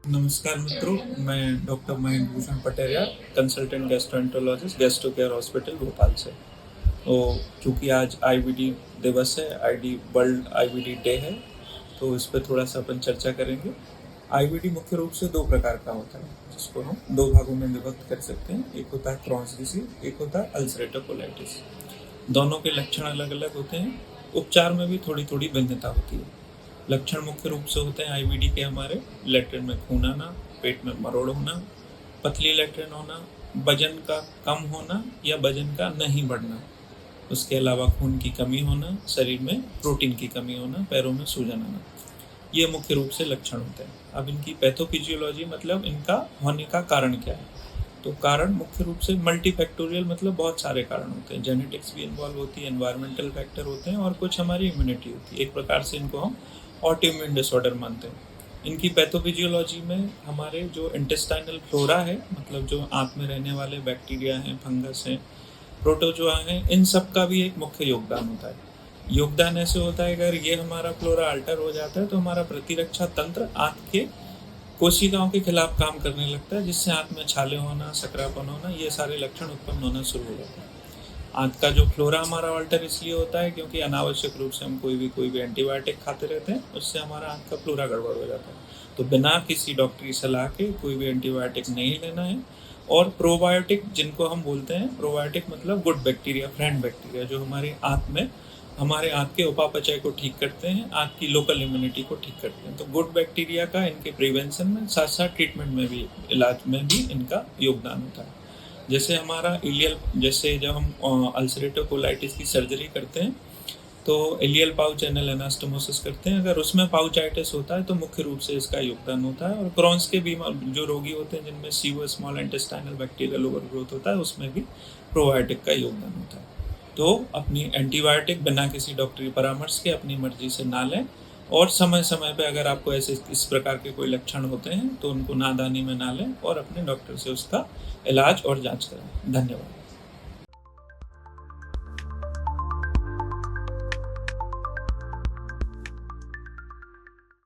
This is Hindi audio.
नमस्कार मित्रों, मैं doctor Mahendra Bhushan Pateria, consultant gastroenterologist, gastro care hospital Bhopal से। तो चूँकि आज आईबीडी दिवस है, आईडी वर्ल्ड आईबीडी डे है, तो इस पर थोड़ा सा अपन चर्चा करेंगे। आईबीडी मुख्य रूप से दो प्रकार का होता है, जिसको हम दो भागों में विभक्त कर सकते हैं। एक होता है क्रॉन्स डिसीज, एक होता है अल्सरेटिव कोलाइटिस। दोनों के लक्षण अलग अलग होते हैं, उपचार में भी थोड़ी थोड़ी भिन्नता होती है। लक्षण मुख्य रूप से होते हैं आईबीडी के हमारे लैट्रिन में खून आना, पेट में मरोड़ होना, पतली लैट्रिन होना, वजन का कम होना या वजन का नहीं बढ़ना, उसके अलावा खून की कमी होना, शरीर में प्रोटीन की कमी होना, पैरों में सूजन आना। ये मुख्य रूप से लक्षण होते हैं। अब इनकी पैथोफिजियोलॉजी मतलब इनका होने का कारण क्या है। तो कारण मुख्य रूप से मल्टीफैक्टोरियल मतलब बहुत सारे कारण होते हैं। जेनेटिक्स भी इन्वॉल्व होती है, एनवायरमेंटल फैक्टर होते हैं और कुछ हमारी इम्यूनिटी होती है। एक प्रकार से इनको हम ऑटोइम्यून डिसऑर्डर मानते हैं। इनकी पैथोफिजियोलॉजी में हमारे जो इंटेस्टाइनल फ्लोरा है, मतलब जो आंत में रहने वाले बैक्टीरिया हैं, फंगस हैं, प्रोटोजोआ हैं, इन सब का भी एक मुख्य योगदान होता है। योगदान ऐसे होता है, अगर ये हमारा फ्लोरा अल्टर हो जाता है तो हमारा प्रतिरक्षा तंत्र आंत के कोशिकाओं के खिलाफ काम करने लगता है, जिससे आंत में छाले होना, सकरापन होना, ये सारे लक्षण उत्पन्न होना शुरू हो जाते हैं। आंत का जो फ्लोरा हमारा अल्टर इसलिए होता है क्योंकि अनावश्यक रूप से हम कोई भी एंटीबायोटिक खाते रहते हैं, उससे हमारा आंत का फ्लोरा गड़बड़ हो जाता है। तो बिना किसी डॉक्टरी सलाह के कोई भी एंटीबायोटिक नहीं लेना है। और प्रोबायोटिक, जिनको हम बोलते हैं, प्रोबायोटिक मतलब गुड बैक्टीरिया, फ्रेंड बैक्टीरिया, जो हमारी आंत में हमारे आंत के उपापचय को ठीक करते हैं, आंत की लोकल इम्यूनिटी को ठीक करते हैं। तो गुड बैक्टीरिया का इनके प्रिवेंशन में, साथ साथ ट्रीटमेंट में भी, इलाज में भी इनका योगदान होता है। जैसे हमारा इलियल, जैसे जब हम अल्सरेटिव कोलाइटिस की सर्जरी करते हैं तो इलियल पाउच एनल एनास्टोमोसिस करते हैं। अगर उसमें पाउचाइटिस होता है तो मुख्य रूप से इसका योगदान होता है। और क्रॉन्स के बीमार जो रोगी होते हैं जिनमें CO small intestinal bacterial overgrowth होता है, उसमें भी प्रोबायोटिक का योगदान होता है। तो अपनी एंटीबायोटिक बिना किसी डॉक्टरी परामर्श के अपनी मर्जी से ना लें। और समय समय पे अगर आपको ऐसे इस प्रकार के कोई लक्षण होते हैं तो उनको नादानी में ना लें और अपने डॉक्टर से उसका इलाज और जांच कराएं। धन्यवाद।